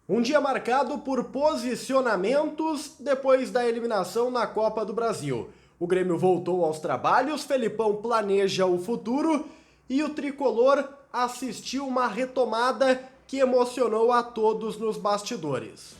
Um dia marcado por posicionamentos depois da eliminação na Copa do Brasil. O Grêmio voltou aos trabalhos, Felipão planeja o futuro e o tricolor assistiu uma retomada que emocionou a todos nos bastidores.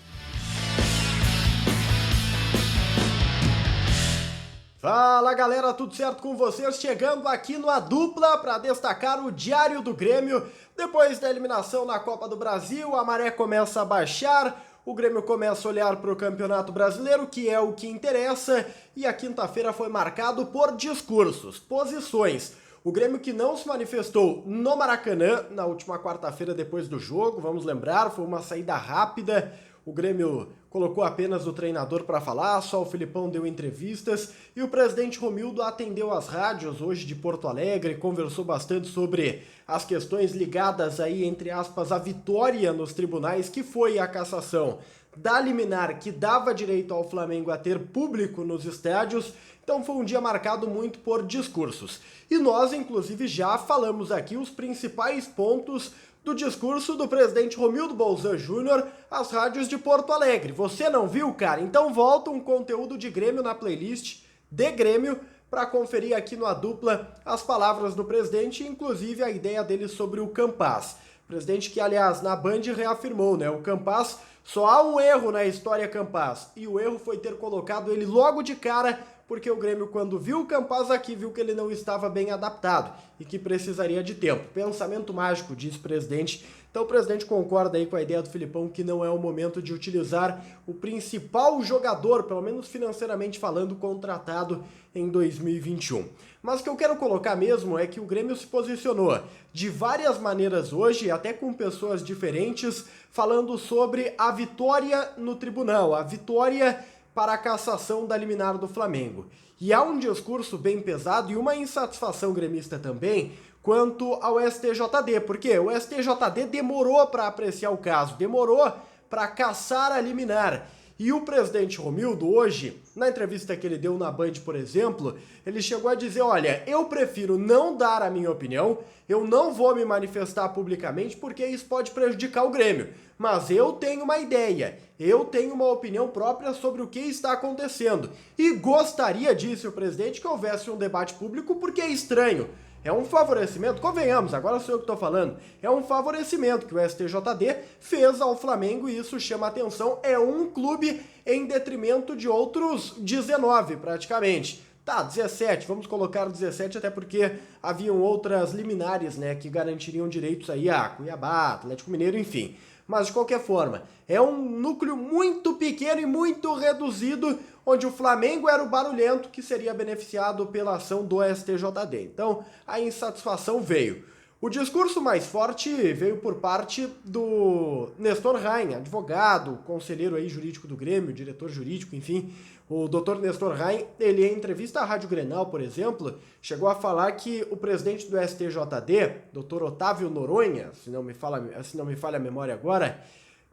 Fala galera, tudo certo com vocês? Chegando aqui no A Dupla para destacar o Diário do Grêmio. Depois da eliminação na Copa do Brasil, a maré começa a baixar, o Grêmio começa a olhar para o Campeonato Brasileiro, que é o que interessa, e a quinta-feira foi marcado por discursos, posições. O Grêmio que não se manifestou no Maracanã na última quarta-feira depois do jogo, vamos lembrar, foi uma saída rápida. O Grêmio colocou apenas o treinador para falar, só o Felipão deu entrevistas e o presidente Romildo atendeu às rádios hoje de Porto Alegre, conversou bastante sobre as questões ligadas aí, entre aspas, à vitória nos tribunais, que foi a cassação da liminar que dava direito ao Flamengo a ter público nos estádios. Então foi um dia marcado muito por discursos. E nós, inclusive, já falamos aqui os principais pontos do discurso do presidente Romildo Bolzan Júnior às rádios de Porto Alegre. Você não viu, cara? Então volta um conteúdo de Grêmio na playlist de Grêmio para conferir aqui no A Dupla as palavras do presidente, inclusive a ideia dele sobre o Campaz. Presidente que, aliás, na Band reafirmou, né? O Campaz, só há um erro na história Campaz, e o erro foi ter colocado ele logo de cara, porque o Grêmio, quando viu o Campaz aqui, viu que ele não estava bem adaptado e que precisaria de tempo. Pensamento mágico, diz o presidente. Então o presidente concorda aí com a ideia do Felipão que não é o momento de utilizar o principal jogador, pelo menos financeiramente falando, contratado em 2021. Mas o que eu quero colocar mesmo é que o Grêmio se posicionou de várias maneiras hoje, até com pessoas diferentes, falando sobre a vitória no tribunal, a vitória para a cassação da liminar do Flamengo. E há um discurso bem pesado e uma insatisfação gremista também quanto ao STJD, porque o STJD demorou para apreciar o caso, demorou para cassar a liminar. E o presidente Romildo hoje, na entrevista que ele deu na Band, por exemplo, ele chegou a dizer, olha, eu prefiro não dar a minha opinião, eu não vou me manifestar publicamente porque isso pode prejudicar o Grêmio, mas eu tenho uma ideia, eu tenho uma opinião própria sobre o que está acontecendo e gostaria, disse o presidente, que houvesse um debate público porque é estranho. É um favorecimento, convenhamos, agora sou eu que estou falando, é um favorecimento que o STJD fez ao Flamengo e isso chama atenção, é um clube em detrimento de outros 19 praticamente. Tá, 17, vamos colocar 17 até porque haviam outras liminares, né, que garantiriam direitos aí a Cuiabá, Atlético Mineiro, enfim. Mas de qualquer forma, é um núcleo muito pequeno e muito reduzido, onde o Flamengo era o barulhento que seria beneficiado pela ação do STJD. Então, a insatisfação veio. O discurso mais forte veio por parte do Nestor Rain, advogado, conselheiro aí jurídico do Grêmio, diretor jurídico, enfim. O Dr. Nestor Rain, ele em entrevista à Rádio Grenal, por exemplo, chegou a falar que o presidente do STJD, Dr. Otávio Noronha, se não me falha a memória agora,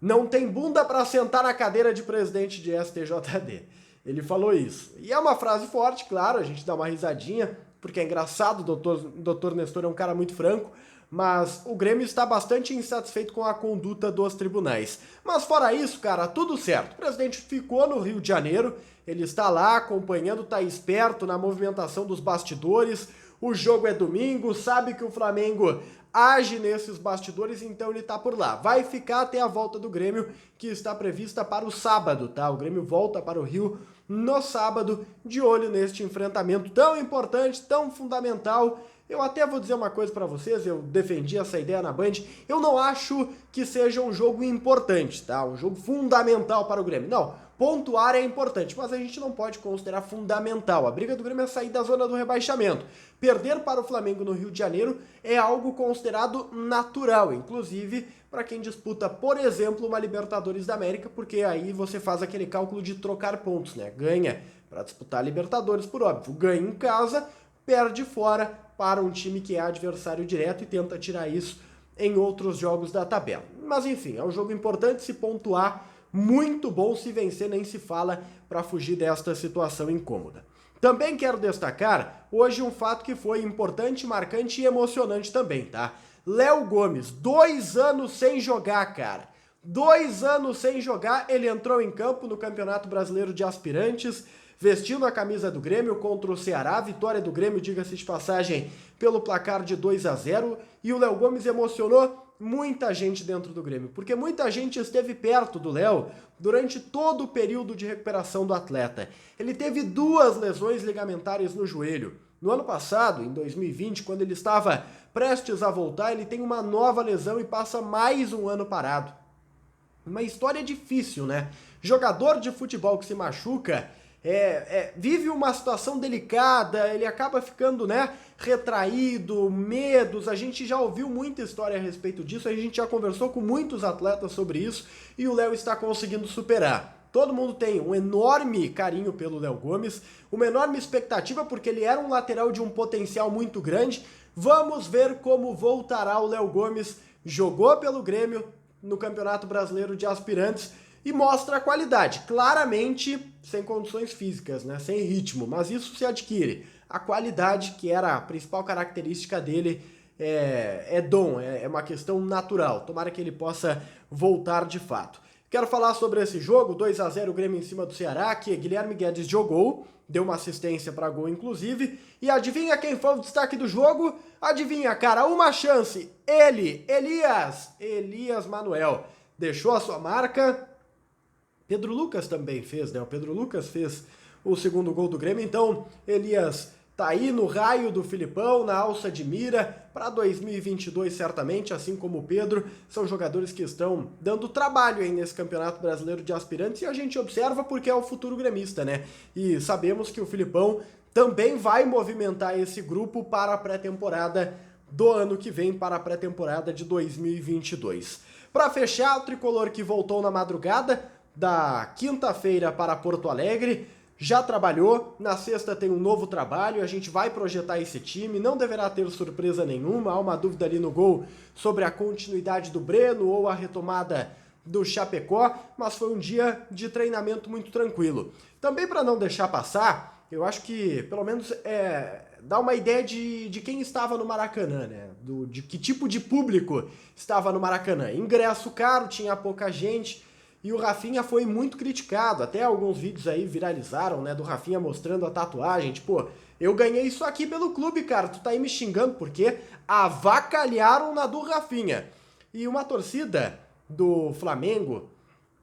não tem bunda para sentar na cadeira de presidente de STJD. Ele falou isso. E é uma frase forte, claro, a gente dá uma risadinha, porque é engraçado, o Dr. Nestor é um cara muito franco, mas o Grêmio está bastante insatisfeito com a conduta dos tribunais. Mas fora isso, cara, tudo certo. O presidente ficou no Rio de Janeiro, ele está lá acompanhando, está esperto na movimentação dos bastidores, o jogo é domingo, sabe que o Flamengo age nesses bastidores, então ele tá por lá. Vai ficar até a volta do Grêmio, que está prevista para o sábado, tá? O Grêmio volta para o Rio no sábado, de olho neste enfrentamento tão importante, tão fundamental. Eu até vou dizer uma coisa para vocês, eu defendi essa ideia na Band, eu não acho que seja um jogo importante, tá? Um jogo fundamental para o Grêmio. Não, pontuar é importante, mas a gente não pode considerar fundamental. A briga do Grêmio é sair da zona do rebaixamento. Perder para o Flamengo no Rio de Janeiro é algo considerado natural, inclusive para quem disputa, por exemplo, uma Libertadores da América, porque aí você faz aquele cálculo de trocar pontos, né? Ganha para disputar a Libertadores, por óbvio. Ganha em casa, perde fora para um time que é adversário direto e tenta tirar isso em outros jogos da tabela. Mas enfim, é um jogo importante se pontuar, muito bom se vencer, nem se fala, para fugir desta situação incômoda. Também quero destacar hoje um fato que foi importante, marcante e emocionante também, tá? Léo Gomes, 2 anos sem jogar, cara. 2 anos sem jogar, ele entrou em campo no Campeonato Brasileiro de Aspirantes, vestindo a camisa do Grêmio contra o Ceará, vitória do Grêmio, diga-se de passagem, pelo placar de 2-0, e o Léo Gomes emocionou muita gente dentro do Grêmio, porque muita gente esteve perto do Léo durante todo o período de recuperação do atleta. Ele teve 2 lesões ligamentares no joelho. No ano passado, em 2020, quando ele estava prestes a voltar, ele tem uma nova lesão e passa mais um ano parado. Uma história difícil, né? Jogador de futebol que se machuca vive uma situação delicada, ele acaba ficando, né, retraído, medos. A gente já ouviu muita história a respeito disso, a gente já conversou com muitos atletas sobre isso e o Léo está conseguindo superar. Todo mundo tem um enorme carinho pelo Léo Gomes, uma enorme expectativa porque ele era um lateral de um potencial muito grande. Vamos ver como voltará o Léo Gomes. Jogou pelo Grêmio no Campeonato Brasileiro de Aspirantes e mostra a qualidade, claramente sem condições físicas, né? Sem ritmo, mas isso se adquire. A qualidade, que era a principal característica dele, é dom, é uma questão natural. Tomara que ele possa voltar de fato. Quero falar sobre esse jogo, 2-0 o Grêmio em cima do Ceará, que Guilherme Guedes jogou, deu uma assistência para gol inclusive, e adivinha quem foi o destaque do jogo? Adivinha, cara, uma chance, Elias Manuel, deixou a sua marca. Pedro Lucas também fez, né? O Pedro Lucas fez o segundo gol do Grêmio, então Elias tá aí no raio do Filipão, na alça de mira, para 2022 certamente, assim como o Pedro, são jogadores que estão dando trabalho aí nesse Campeonato Brasileiro de Aspirantes e a gente observa porque é o futuro gremista, né? E sabemos que o Filipão também vai movimentar esse grupo para a pré-temporada do ano que vem, para a pré-temporada de 2022. Para fechar, o tricolor que voltou na madrugada da quinta-feira para Porto Alegre, já trabalhou, na sexta tem um novo trabalho, a gente vai projetar esse time, não deverá ter surpresa nenhuma, há uma dúvida ali no gol sobre a continuidade do Breno ou a retomada do Chapecó, mas foi um dia de treinamento muito tranquilo. Também para não deixar passar, eu acho que pelo menos dá uma ideia de quem estava no Maracanã, né? De que tipo de público estava no Maracanã. Ingresso caro, tinha pouca gente. E o Rafinha foi muito criticado, até alguns vídeos aí viralizaram, né, do Rafinha mostrando a tatuagem, tipo, eu ganhei isso aqui pelo clube, cara, tu tá aí me xingando porque avacalharam na do Rafinha. E uma torcida do Flamengo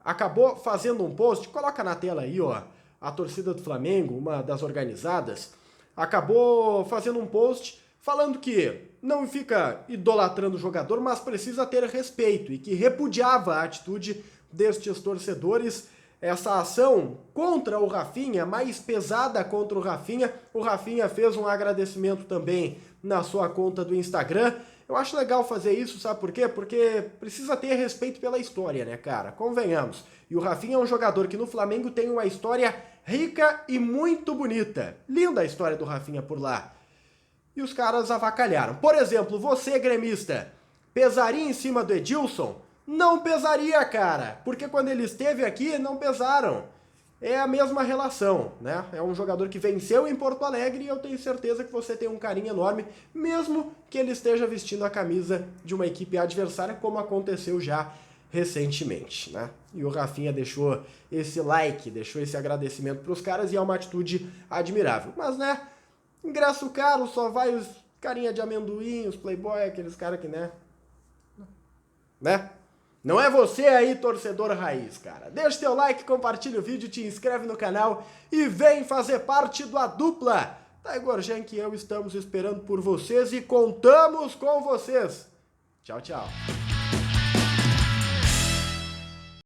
acabou fazendo um post, coloca na tela aí, ó, a torcida do Flamengo, uma das organizadas, acabou fazendo um post falando que não fica idolatrando o jogador, mas precisa ter respeito e que repudiava a atitude destes torcedores, essa ação contra o Rafinha, mais pesada contra o Rafinha fez um agradecimento também na sua conta do Instagram. Eu acho legal fazer isso, sabe por quê? Porque precisa ter respeito pela história, né, cara? Convenhamos. E o Rafinha é um jogador que no Flamengo tem uma história rica e muito bonita. Linda a história do Rafinha por lá. E os caras avacalharam. Por exemplo, você, gremista, pesaria em cima do Edilson? Não pesaria, cara, porque quando ele esteve aqui, não pesaram. É a mesma relação, né? É um jogador que venceu em Porto Alegre e eu tenho certeza que você tem um carinho enorme, mesmo que ele esteja vestindo a camisa de uma equipe adversária, como aconteceu já recentemente, né? E o Rafinha deixou esse like, deixou esse agradecimento para os caras e é uma atitude admirável. Mas, né, ingresso caro, só vai os carinha de amendoim, os playboy, aqueles caras que, né? Não é você aí, torcedor raiz, cara. Deixa teu like, compartilha o vídeo, te inscreve no canal e vem fazer parte da dupla. Taigor Jank e eu estamos esperando por vocês e contamos com vocês. Tchau, tchau.